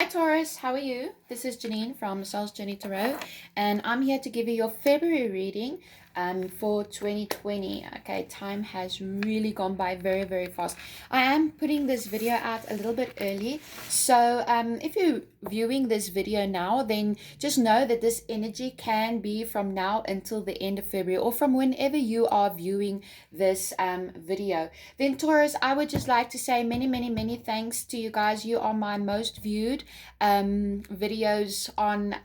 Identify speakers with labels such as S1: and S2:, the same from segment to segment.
S1: Hi Taurus, how are you? This is Janine from Soul's Journey Tarot, and I'm here to give you your February reading for 2020. Okay, time has really gone by very, very fast. I am putting this video out a little bit early, so if you're viewing this video now, then just know that this energy can be from now until the end of February, or from whenever you are viewing this video. Then Taurus, I would just like to say many, many, many thanks to you guys. You are my most viewed videos on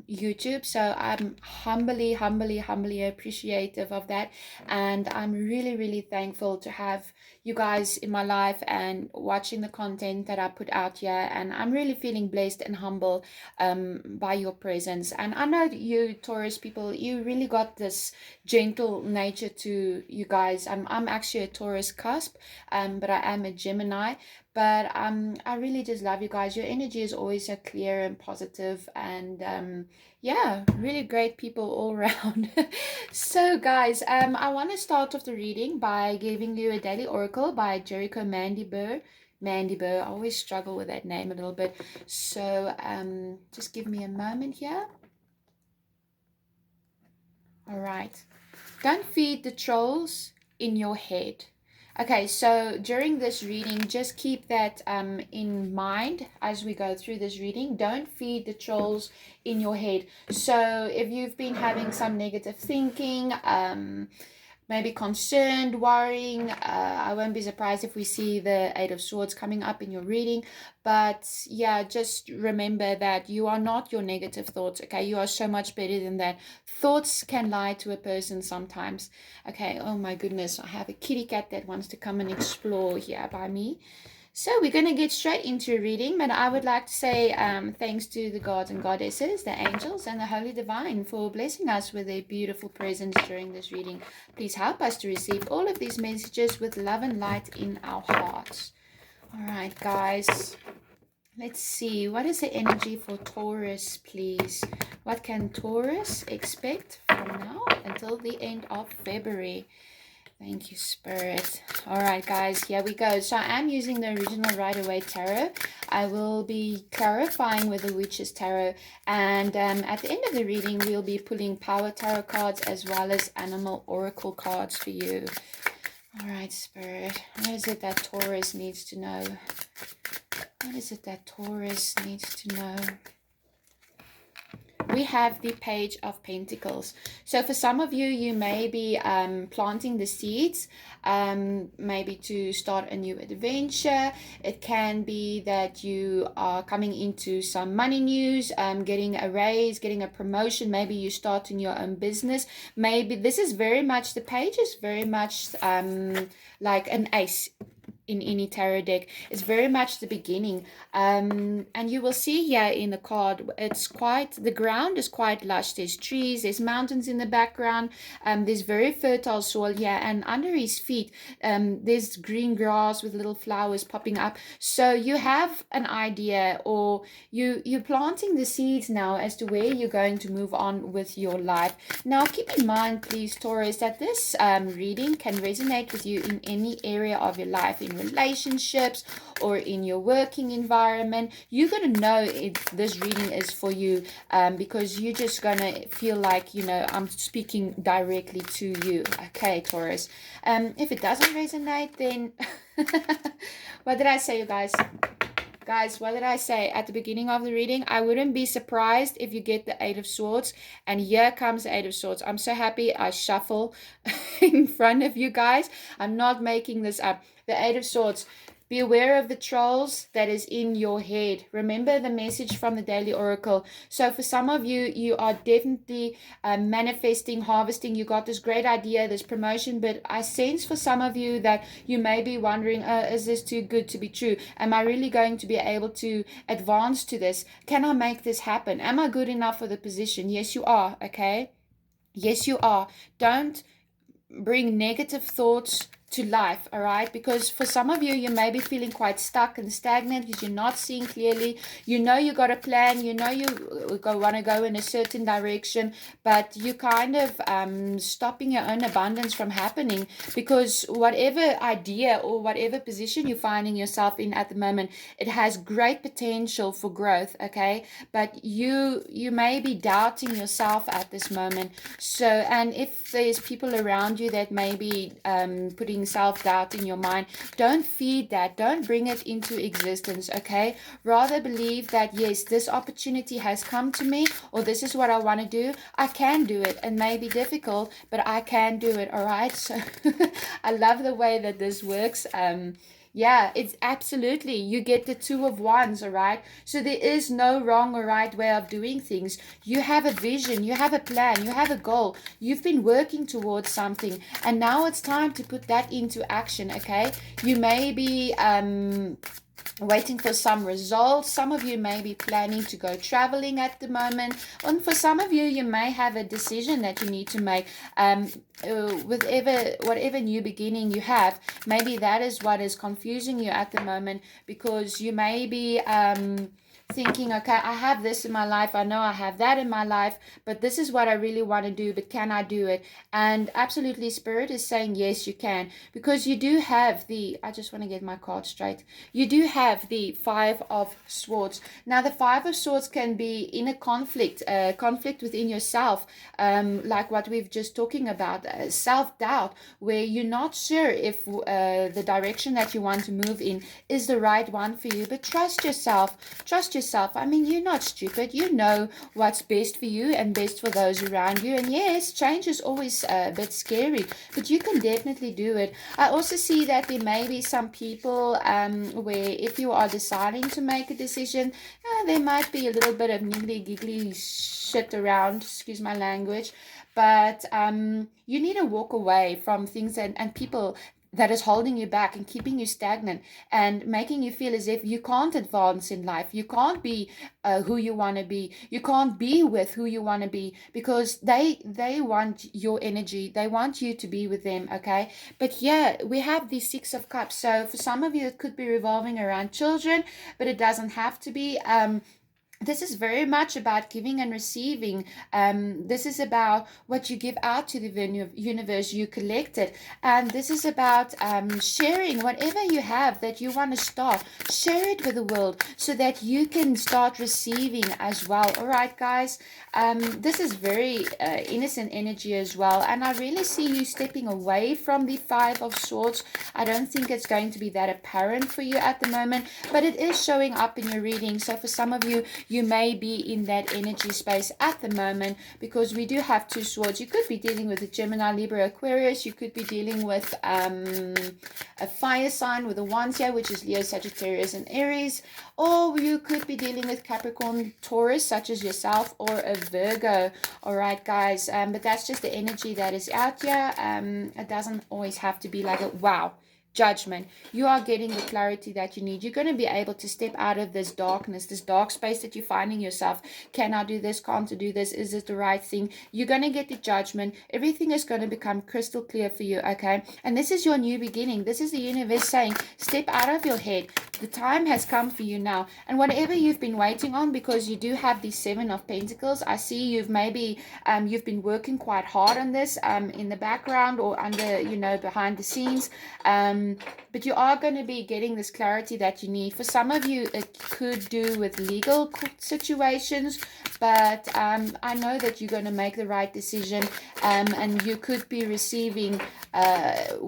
S1: YouTube, so I'm humbly appreciative of that, and I'm really, really thankful to have you guys in my life and watching the content that I put out here, and I'm really feeling blessed and humble by your presence. And I know that you Taurus people, you really got this gentle nature to you guys. I'm actually a Taurus cusp, but I am a Gemini. But I really just love you guys. Your energy is always so clear and positive, and yeah, really great people all around. So guys, I want to start off the reading by giving you a daily oracle by Jericho Mandy Burr. Mandy Burr. I always struggle with that name a little bit. So just give me a moment here. All right. Don't feed the trolls in your head. Okay, so during this reading, just keep that in mind as we go through this reading. Don't feed the trolls in your head. So if you've been having some negative thinking, maybe concerned, worrying, I won't be surprised if we see the Eight of Swords coming up in your reading. But yeah, just remember that you are not your negative thoughts, okay? You are so much better than that. Thoughts can lie to a person sometimes. Okay, oh my goodness, I have a kitty cat that wants to come and explore here by me. So we're going to get straight into a reading, but I would like to say thanks to the gods and goddesses, the angels, and the Holy Devine for blessing us with their beautiful presence during this reading. Please help us to receive all of these messages with love and light in our hearts. All right, guys. Let's see. What is the energy for Taurus, please? What can Taurus expect from now until the end of February? Thank you, Spirit. All right, guys, here we go. So I am using the original Rider-Waite Tarot. I will be clarifying with the Witch's Tarot. And at the end of the reading, we'll be pulling Power Tarot cards as well as Animal Oracle cards for you. All right, Spirit. What is it that Taurus needs to know? What is it that Taurus needs to know? We have the Page of Pentacles. So for some of you, you may be planting the seeds, maybe to start a new adventure. It can be that you are coming into some money news, getting a raise, getting a promotion. Maybe you're starting your own business. Maybe this is very much, the page is very much like an ace in any tarot deck. It's very much the beginning, and you will see here in the card, it's quite, the ground is quite lush. There's trees, there's mountains in the background, there's very fertile soil here, and under his feet there's green grass with little flowers popping up. So you have an idea, or you're planting the seeds now as to where you're going to move on with your life. Now keep in mind, please, Taurus, that this reading can resonate with you in any area of your life, in relationships or in your working environment. You're going to know if this reading is for you, because you're just going to feel like, you know, I'm speaking directly to you. Okay, Taurus. If it doesn't resonate, then what did I say, you guys? Guys, what did I say at the beginning of the reading? I wouldn't be surprised if you get the Eight of Swords. And here comes the Eight of Swords. I'm so happy I shuffle in front of you guys. I'm not making this up. The Eight of Swords. Be aware of the trolls that is in your head. Remember the message from the Daily Oracle. So for some of you, you are definitely manifesting, harvesting. You got this great idea, this promotion, but I sense for some of you that you may be wondering, is this too good to be true? Am I really going to be able to advance to this? Can I make this happen? Am I good enough for the position? Yes, you are, okay? Yes, you are. Don't bring negative thoughts to life, all right? Because for some of you, you may be feeling quite stuck and stagnant because you're not seeing clearly. You know you got a plan, you know you want to go in a certain direction, but you kind of stopping your own abundance from happening, because whatever idea or whatever position you're finding yourself in at the moment, it has great potential for growth, okay? But you may be doubting yourself at this moment. So, and if there's people around you that may be putting self-doubt in your mind, don't feed that, don't bring it into existence, okay? Rather believe that, yes, this opportunity has come to me, or this is what I want to do. I can do it. It may be difficult, but I can do it, all right? So I love the way that this works. Yeah, it's absolutely, you get the two of wands, all right? So there is no wrong or right way of doing things. You have a vision, you have a plan, you have a goal. You've been working towards something, and now it's time to put that into action, okay? You may be waiting for some results. Some of you may be planning to go traveling at the moment, and for some of you, you may have a decision that you need to make. Whatever new beginning you have, maybe that is what is confusing you at the moment, because you may be thinking, okay, I have this in my life, I know I have that in my life, but this is what I really want to do, but can I do it? And absolutely, Spirit is saying yes, you can, because you do have I just want to get my card straight, you do have the Five of Swords. Now the Five of Swords can be in a conflict within yourself, like what we've just talking about, self-doubt, where you're not sure if the direction that you want to move in is the right one for you. But trust yourself. I mean, you're not stupid. You know what's best for you and best for those around you. And yes, change is always a bit scary, but you can definitely do it. I also see that there may be some people where if you are deciding to make a decision, there might be a little bit of niggly giggly shit around, excuse my language, but you need to walk away from things and people that is holding you back and keeping you stagnant and making you feel as if you can't advance in life. You can't be who you want to be. You can't be with who you want to be, because they want your energy. They want you to be with them, okay? But yeah, we have the Six of Cups. So for some of you, it could be revolving around children, but it doesn't have to be. This is very much about giving and receiving. This is about what you give out to the universe, you collect it. And this is about sharing whatever you have that you want to start. Share it with the world so that you can start receiving as well. All right, guys. This is very innocent energy as well. And I really see you stepping away from the Five of Swords. I don't think it's going to be that apparent for you at the moment, but it is showing up in your reading. So for some of you, you may be in that energy space at the moment, because we do have two swords. You could be dealing with a Gemini, Libra, Aquarius. You could be dealing with a fire sign with a wands here, which is Leo, Sagittarius, and Aries. Or you could be dealing with Capricorn, Taurus, such as yourself, or a Virgo. All right, guys. But that's just the energy that is out here. It doesn't always have to be like a wow. Judgment. You are getting the clarity that you need. You're going to be able to step out of this darkness, this dark space that you're finding yourself. Can I do this? Can't I do this? Is it the right thing? You're going to get the judgment. Everything is going to become crystal clear for you, okay? And this is your new beginning. This is the universe saying, step out of your head. The time has come for you now. And whatever you've been waiting on, because you do have the Seven of Pentacles, I see you've maybe you've been working quite hard on this in the background or under, behind the scenes. But you are going to be getting this clarity that you need. For some of you, it could do with legal situations, but I know that you're going to make the right decision, and you could be receiving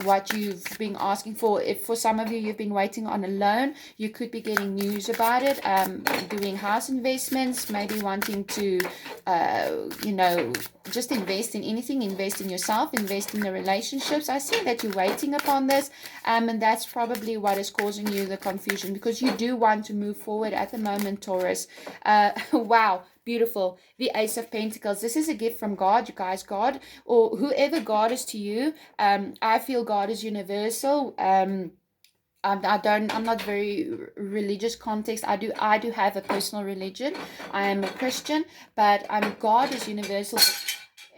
S1: what you've been asking for. If for some of you, you've been waiting on a loan, you could be getting news about it, doing house investments, maybe wanting to, just invest in anything, invest in yourself, invest in the relationships. I see that you're waiting upon this, and that's probably what is causing you the confusion, because you do want to move forward at the moment, Taurus. Wow, beautiful. The Ace of Pentacles. This is a gift from God, you guys. God, or whoever God is to you. I feel God is universal. I'm not very religious context. I do have a personal religion. I am a Christian, but God is universal.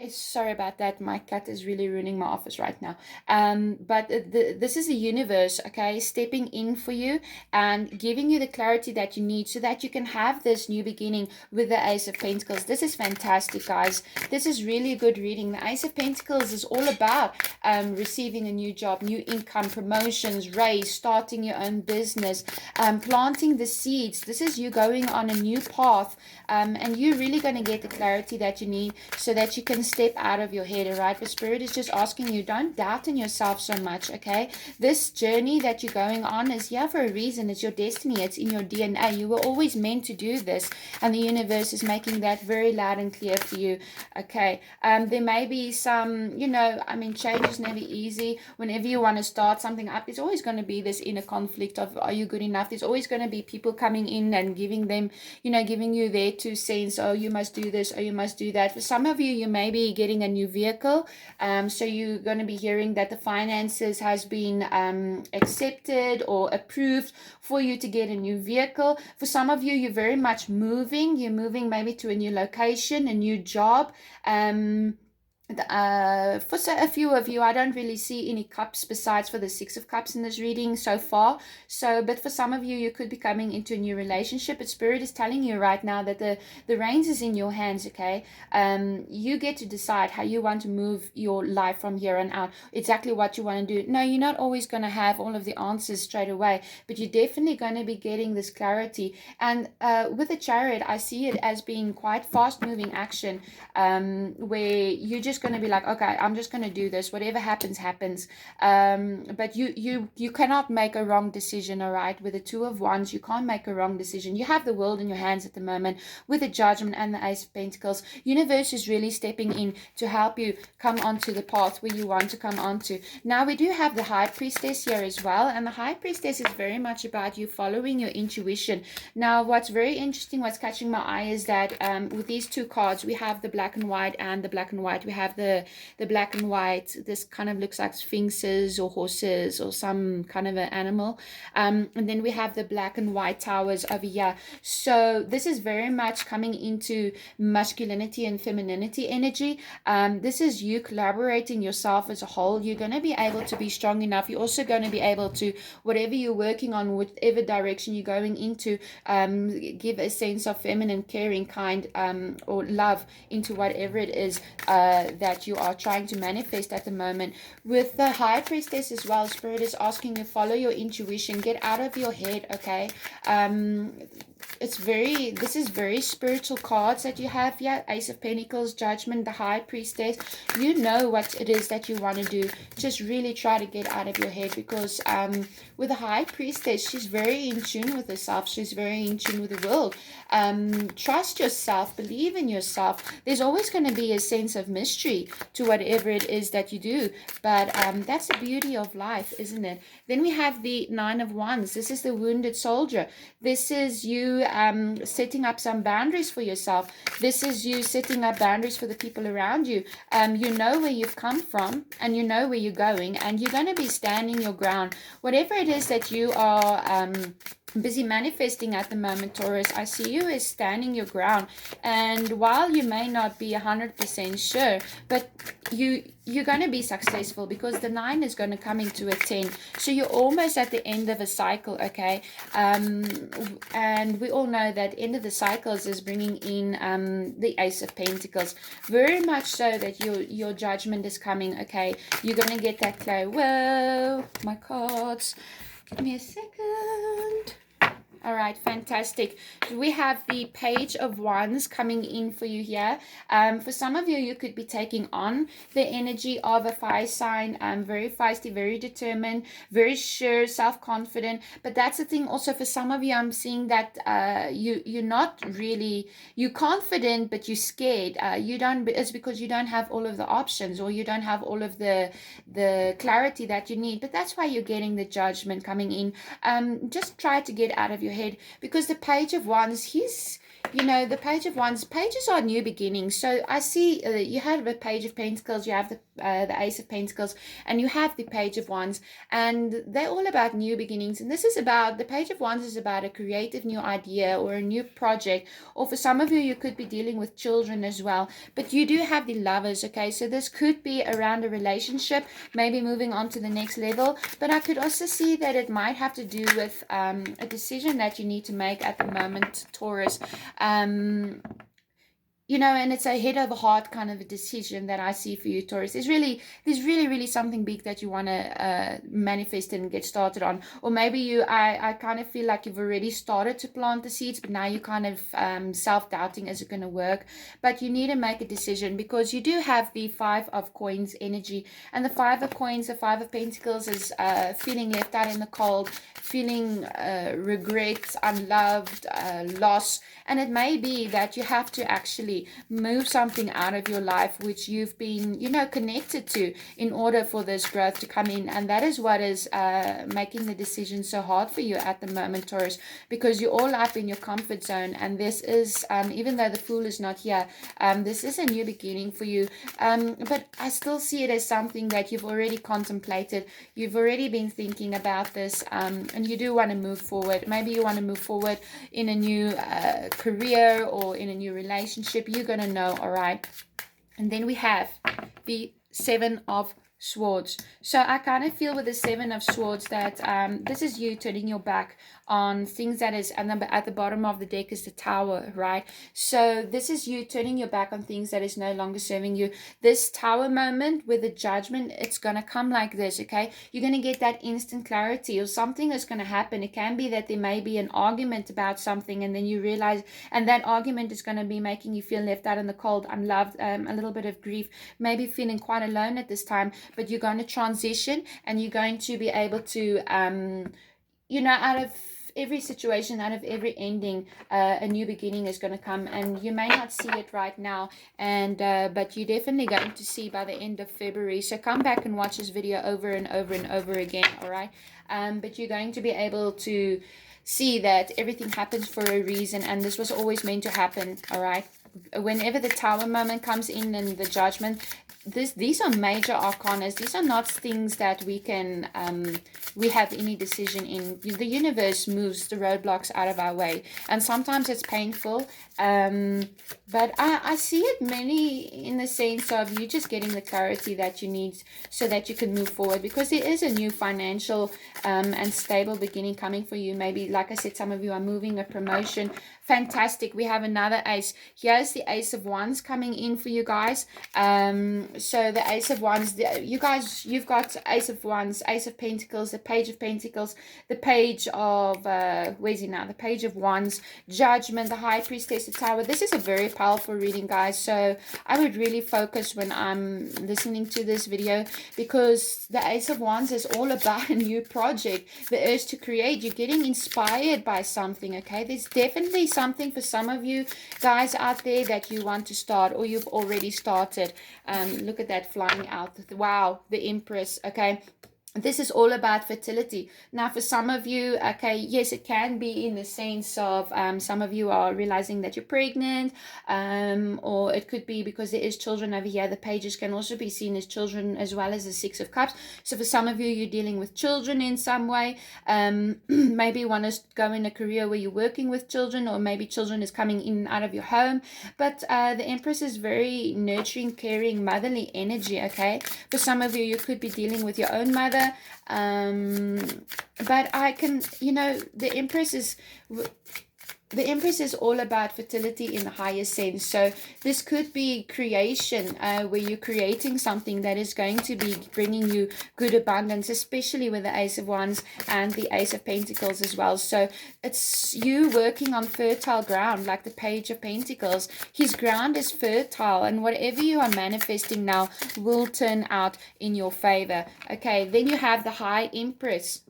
S1: Sorry about that. My cat is really ruining my office right now. But this is the universe, okay, stepping in for you and giving you the clarity that you need so that you can have this new beginning with the Ace of Pentacles. This is fantastic, guys. This is really a good reading. The Ace of Pentacles is all about receiving a new job, new income, promotions, raise, starting your own business, planting the seeds. This is you going on a new path, and you're really going to get the clarity that you need so that you can step out of your head. All right, the Spirit is just asking you, don't doubt in yourself so much. Okay, this journey that you're going on is here for a reason. It's your destiny, it's in your DNA. You were always meant to do this, and the universe is making that very loud and clear for you. Okay, there may be some, I mean, change is never easy. Whenever you want to start something up, there's always going to be this inner conflict of, are you good enough? There's always going to be people coming in and giving them, giving you their 2 cents. Oh, you must do this, or you must do that. For some of you, you may be getting a new vehicle. So you're going to be hearing that the finances has been accepted or approved for you to get a new vehicle. For some of you, you're very much moving. You're moving maybe to a new location, a new job. For a few of you, I don't really see any cups besides for the Six of Cups in this reading so far. But for some of you, you could be coming into a new relationship. But Spirit is telling you right now that the reins is in your hands, okay? You get to decide how you want to move your life from here on out, exactly what you want to do. No, you're not always going to have all of the answers straight away, but you're definitely going to be getting this clarity. And with the Chariot, I see it as being quite fast-moving action, where you're just going to be like, okay, I'm just going to do this, whatever happens but you cannot make a wrong decision. All right, with the Two of Wands, you can't make a wrong decision. You have the world in your hands at the moment with the Judgment and the Ace of Pentacles. Universe is really stepping in to help you come onto the path where you want to come onto. Now we do have the High Priestess here as well, and the High Priestess is very much about you following your intuition. Now what's very interesting, what's catching my eye, is that with these two cards, we have the black and white and the black and white. We have the black and white. This kind of looks like sphinxes or horses or some kind of an animal. And then we have the black and white towers over here. So this is very much coming into masculinity and femininity energy. This is you collaborating yourself as a whole. You're going to be able to be strong enough. You're also going to be able to, whatever you're working on, whatever direction you're going into, give a sense of feminine, caring, kind, or love into whatever it is that you are trying to manifest at the moment. With the High Priestess as well, Spirit is asking you, follow your intuition, get out of your head, okay? This is very spiritual cards that you have here. Ace of Pentacles, Judgment, the High Priestess. You know what it is that you want to do. Just really try to get out of your head, because with the High Priestess, she's very in tune with herself. She's very in tune with the world. Trust yourself, believe in yourself. There's always going to be a sense of mystery to whatever it is that you do, but that's the beauty of life, isn't it? Then we have the Nine of Wands. This is the wounded soldier. This is you setting up some boundaries for yourself. This is you setting up boundaries for the people around you. You know where you've come from, and you know where you're going, and you're going to be standing your ground. Whatever it is that you are busy manifesting at the moment, Taurus, I see you as standing your ground. And while you may not be 100% sure, but you're going to be successful, because the 9 is going to come into a 10. So you're almost at the end of a cycle, okay? And we all know that end of the cycles is bringing in the Ace of Pentacles. Very much so that your judgment is coming, okay? You're going to get that clear. Whoa, my cards. Give me a second. All right, fantastic. We have the Page of Wands coming in for you here. For some of you, you could be taking on the energy of a fire sign. Very feisty, very determined, very sure, self-confident. But that's the thing also for some of you, I'm seeing that you're not really, you're confident, but you're scared. It's because you don't have all of the options, or you don't have all of the clarity that you need. But that's why you're getting the Judgment coming in. Just try to get out of your head, because the Page of Wands, he's you know, the Page of Wands, pages are new beginnings. So I see you have the Page of Pentacles, you have the Ace of Pentacles, and you have the Page of Wands, and they're all about new beginnings. And this is about, the Page of Wands is about a creative new idea or a new project, or for some of you, you could be dealing with children as well. But you do have the Lovers, okay? So this could be around a relationship, maybe moving on to the next level. But I could also see that it might have to do with a decision that you need to make at the moment, Taurus. um you know, and it's a head over heart kind of a decision that I see for you, Taurus. There's really something big that you want to manifest and get started on. Or maybe I kind of feel like you've already started to plant the seeds, but now you're kind of self-doubting, is it going to work? But you need to make a decision, because you do have the Five of Coins energy, and the Five of Coins, the Five of Pentacles, is feeling left out in the cold, feeling regret, unloved, loss. And it may be that you have to actually move something out of your life which you've been, you know, connected to, in order for this growth to come in. And that is what is making the decision so hard for you at the moment, Taurus, because you're all up in your comfort zone. And this is, even though the Fool is not here, this is a new beginning for you. But I still see it as something that you've already contemplated. You've already been thinking about this, and you do want to move forward. Maybe you want to move forward in a new career or in a new relationship. You're going to know, all right? And then we have the Seven of Swords. So I kind of feel with the Seven of Swords that this is you turning your back on things that is, and then at the bottom of the deck is the Tower, right? So this is you turning your back on things that is no longer serving you. This Tower moment with the Judgment, it's going to come like this, okay? You're going to get that instant clarity, or something is going to happen. It can be that there may be an argument about something, and then you realize, and that argument is going to be making you feel left out in the cold, unloved, a little bit of grief, maybe feeling quite alone at this time. But you're going to transition, and you're going to be able to you know, out of every situation, out of every ending, a new beginning is going to come. And you may not see it right now, and but you're definitely going to see by the end of February. So come back and watch this video over and over and over again, all right? But you're going to be able to see that everything happens for a reason, and this was always meant to happen, all right? Whenever the Tower moment comes in and the Judgment, these are major arcanas. These are not things that we can we have any decision in. The universe moves the roadblocks out of our way, and sometimes it's painful, but I see it mainly in the sense of you just getting the clarity that you need so that you can move forward, because there is a new financial and stable beginning coming for you. Maybe, like I said, some of you are moving, a promotion. Fantastic. We have another ace. Here's the Ace of Wands coming in for you guys. So the Ace of Wands, you guys, you've got Ace of Wands, Ace of Pentacles, the Page of Pentacles, the Page of where's he now? The Page of Wands, Judgment, the High Priestess, the Tower. This is a very powerful reading, guys. So I would really focus when I'm listening to this video, because the Ace of Wands is all about a new project, the urge to create. You're getting inspired by something, okay? There's definitely something for some of you guys out there that you want to start, or you've already started. Look at that flying out. Wow, the Empress, okay? This is all about fertility. Now, for some of you, okay, yes, it can be in the sense of some of you are realizing that you're pregnant, or it could be because there is children over here. The pages can also be seen as children, as well as the Six of Cups. So for some of you, you're dealing with children in some way. Maybe you want to go in a career where you're working with children, or maybe children is coming in and out of your home. But the Empress is very nurturing, caring, motherly energy, okay? For some of you, you could be dealing with your own mother. But I can, you know, the Empress is all about fertility in the highest sense. So this could be creation, where you're creating something that is going to be bringing you good abundance, especially with the Ace of Wands and the Ace of Pentacles as well. So it's you working on fertile ground, like the Page of Pentacles. His ground is fertile, and whatever you are manifesting now will turn out in your favor. Okay, then you have the High Empress.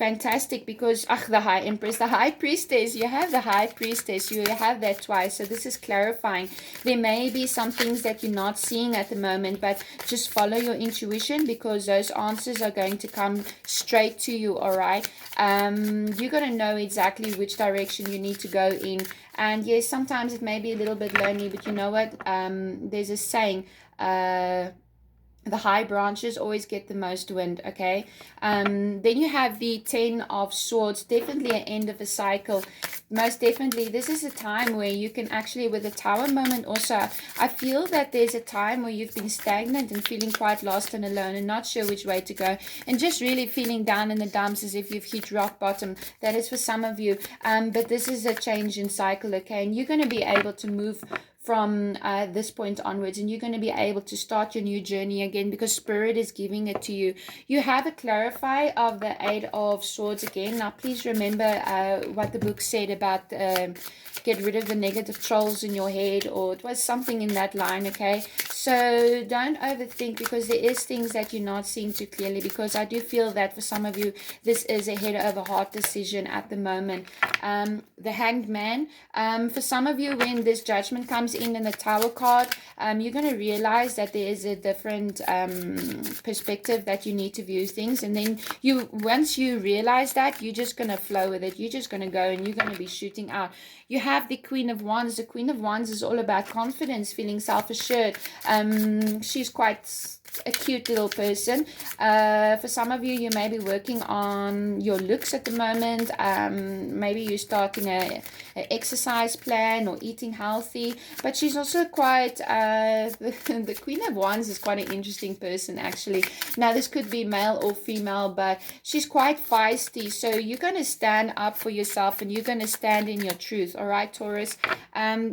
S1: Fantastic, because the high empress, the high priestess, you have the high priestess, you have that twice. So this is clarifying. There may be some things that you're not seeing at the moment, but just follow your intuition, because those answers are going to come straight to you. All right. You're going to know exactly which direction you need to go in. And yes, sometimes it may be a little bit lonely, but you know what? There's a saying, the high branches always get the most wind. Okay. Then you have the 10 of swords, definitely an end of a cycle. Most definitely, this is a time where you can actually, with the tower moment also, I feel that there's a time where you've been stagnant and feeling quite lost and alone and not sure which way to go, and just really feeling down in the dumps as if you've hit rock bottom. That is for some of you. But this is a change in cycle. Okay. And you're going to be able to move from this point onwards, and you're going to be able to start your new journey again, because Spirit is giving it to you. You have a clarify of the 8 of swords again. Now please remember what the book said about get rid of the negative trolls in your head, or it was something in that line. Okay, so don't overthink, because there is things that you're not seeing too clearly, because I do feel that for some of you this is a head over heart decision at the moment. The Hanged Man, for some of you, when this judgment comes in the Tower card, you're going to realize that there is a different perspective that you need to view things, and then once you realize that, you're just going to flow with it. You're just going to go and you're going to be shooting out. You have the Queen of Wands. The Queen of Wands is all about confidence, feeling self-assured. She's quite a cute little person. For some of you, you may be working on your looks at the moment. Maybe you're starting a exercise plan or eating healthy, but she's also quite the Queen of Wands is quite an interesting person, actually. Now this could be male or female, but she's quite feisty, so you're going to stand up for yourself and you're going to stand in your truth. All right, Taurus.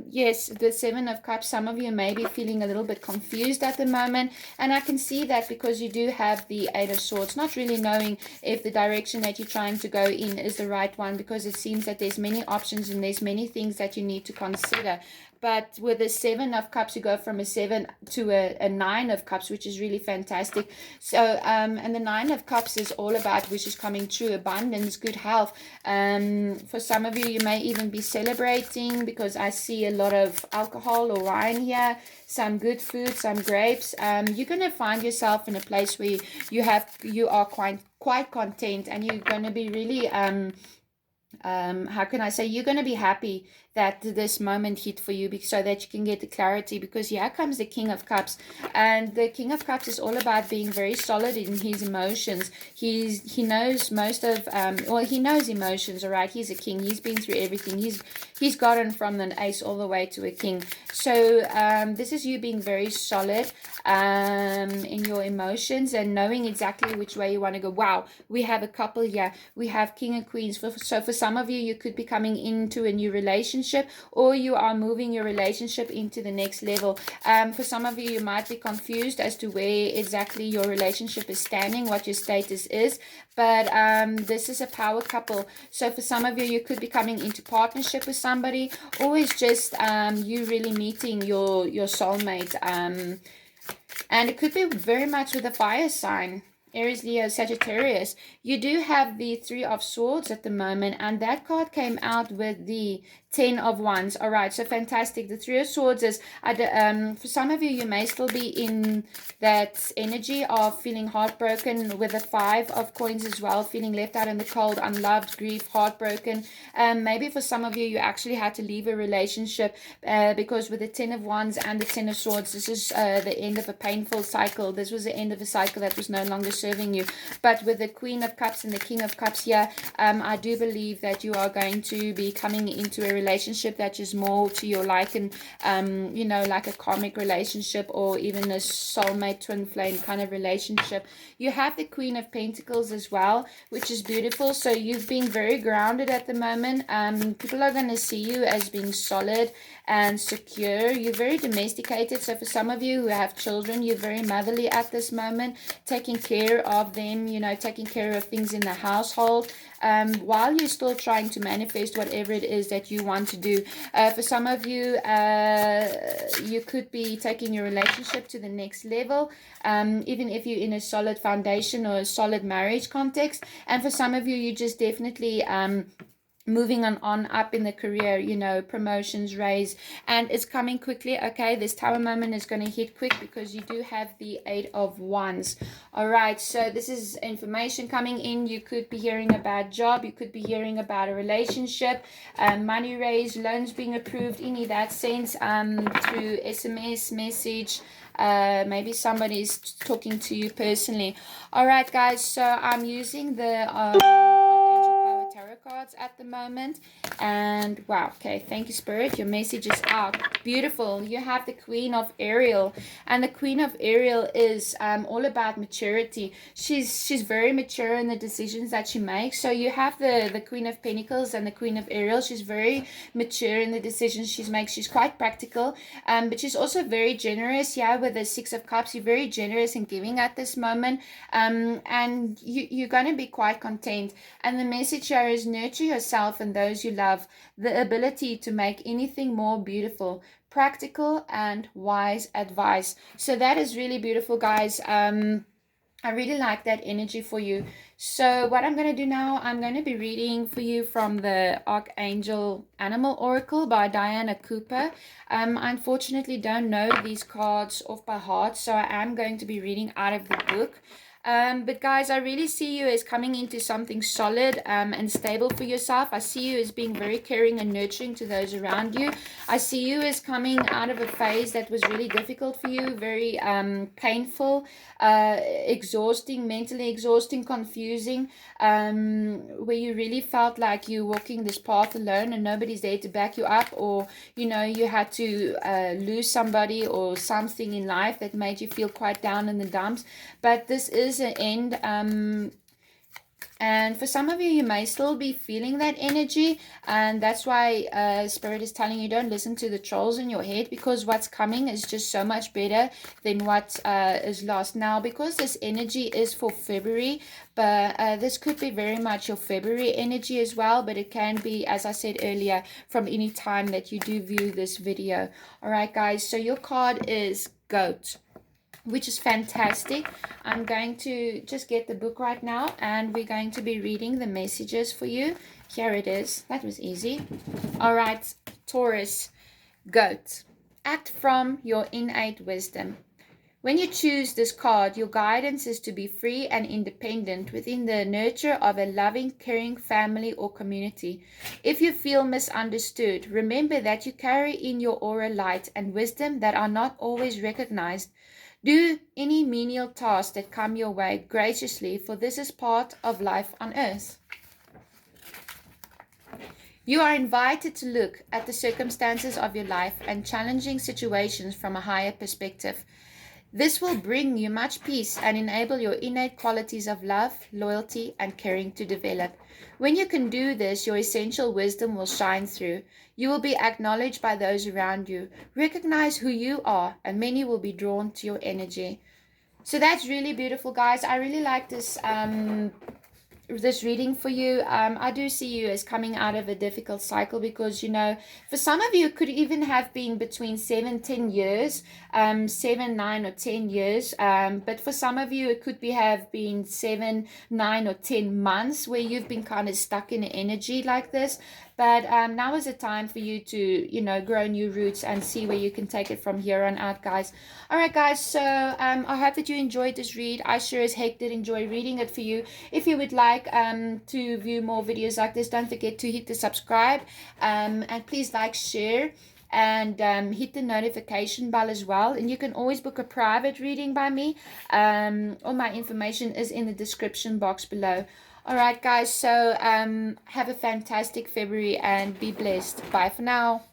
S1: Yes, the 7 of Cups, some of you may be feeling a little bit confused at the moment, and I can see that because you do have the 8 of Swords, not really knowing if the direction that you're trying to go in is the right one, because it seems that there's many options and there's many things that you need to consider. But with the 7 of Cups, you go from a 7 to a 9 of Cups, which is really fantastic. So, and the 9 of Cups is all about wishes coming true, abundance, good health. For some of you, you may even be celebrating, because I see a lot of alcohol or wine here, some good food, some grapes. You're going to find yourself in a place where you are quite content, and you're going to be really, how can I say, you're going to be happy that this moment hit for you, so that you can get the clarity, because here comes the King of Cups, and the King of Cups is all about being very solid in his emotions. He knows most of he knows emotions. All right, he's a king. He's been through everything. He's gotten from an ace all the way to a king. So this is you being very solid in your emotions and knowing exactly which way you want to go. Wow, we have a couple here. We have King and Queens. So for some of you, you could be coming into a new relationship, or you are moving your relationship into the next level. For some of you, you might be confused as to where exactly your relationship is standing, what your status is, but this is a power couple. So for some of you, you could be coming into partnership with somebody, or it's just you really meeting your soulmate, and it could be very much with a fire sign, Aries, Leo, Sagittarius. You do have the 3 of Swords at the moment, and that card came out with the 10 of Wands. All right, so fantastic. The 3 of Swords is, for some of you, you may still be in that energy of feeling heartbroken, with the 5 of Coins as well, feeling left out in the cold, unloved, grief, heartbroken. Maybe for some of you, you actually had to leave a relationship because with the 10 of Wands and the 10 of Swords, this is the end of a painful cycle. This was the end of a cycle that was no longer serving you. But with the Queen of Cups and the King of Cups here, I do believe that you are going to be coming into a relationship that is more to your liking, you know, like a karmic relationship, or even a soulmate, twin flame kind of relationship. You have the Queen of Pentacles as well, which is beautiful. So you've been very grounded at the moment. People are going to see you as being solid and secure. You're very domesticated. So for some of you who have children, you're very motherly at this moment, taking care of them, you know, taking care of things in the household. while you're still trying to manifest whatever it is that you want to do. For some of you, you could be taking your relationship to the next level, even if you're in a solid foundation or a solid marriage context. And for some of you, you just definitely moving on up in the career, you know, promotions, raise, and it's coming quickly. Okay, this tower moment is going to hit quick because you do have the 8 of Wands. All right, so this is information coming in. You could be hearing about a job, you could be hearing about a relationship, money raise, loans being approved, any that sense, through SMS message. Maybe somebody's talking to you personally. All right, guys, so I'm using the tarot cards at the moment, and wow, okay, thank you, Spirit, your message is out. Beautiful. You have the Queen of Ariel, and the Queen of Ariel is all about maturity. She's very mature in the decisions that she makes. So you have the Queen of Pentacles and the Queen of Ariel. She's very mature in the decisions she makes. She's quite practical, but she's also very generous. Yeah, with the 6 of Cups, you're very generous in giving at this moment, and you're going to be quite content. And the message here is nurture yourself and those you love, the ability to make anything more beautiful, practical and wise advice. So that is really beautiful, guys. I really like that energy for you. So what I'm going to do now, I'm going to be reading for you from the Archangel Animal Oracle by Diana Cooper. I unfortunately don't know these cards off by heart, so I am going to be reading out of the book. But guys, I really see you as coming into something solid and stable for yourself. I see you as being very caring and nurturing to those around you. I see you as coming out of a phase that was really difficult for you, very painful, exhausting, mentally exhausting, confusing, where you really felt like you're walking this path alone and nobody's there to back you up, or you know, you had to lose somebody or something in life that made you feel quite down in the dumps. But this is an end, and for some of you, you may still be feeling that energy, and that's why Spirit is telling you don't listen to the trolls in your head, because what's coming is just so much better than what is lost now. Because this energy is for February, but this could be very much your February energy as well, but it can be, as I said earlier, from any time that you do view this video. All right, guys, so your card is Goat, which is fantastic. I'm going to just get the book right now, and we're going to be reading the messages for you. Here it is. That was easy. All right, Taurus, Goat. Act from your innate wisdom. When you choose this card, your guidance is to be free and independent within the nurture of a loving, caring family or community. If you feel misunderstood, remember that you carry in your aura light and wisdom that are not always recognized. Do any menial tasks that come your way graciously, for this is part of life on earth. You are invited to look at the circumstances of your life and challenging situations from a higher perspective. This will bring you much peace and enable your innate qualities of love, loyalty, and caring to develop. When you can do this, your essential wisdom will shine through. You will be acknowledged by those around you. Recognize who you are, and many will be drawn to your energy. So that's really beautiful, guys. I really like this reading for you. I do see you as coming out of a difficult cycle, because you know, for some of you it could even have been between 7-10 years, 7, 9 or 10 years, but for some of you it could have been 7, 9 or 10 months where you've been kind of stuck in energy like this. But now is the time for you to, you know, grow new roots and see where you can take it from here on out, guys. All right, guys. So I hope that you enjoyed this read. I sure as heck did enjoy reading it for you. If you would like to view more videos like this, don't forget to hit the subscribe, and please like, share, and hit the notification bell as well. And you can always book a private reading by me. All my information is in the description box below. All right, guys, so have a fantastic February and be blessed. Bye for now.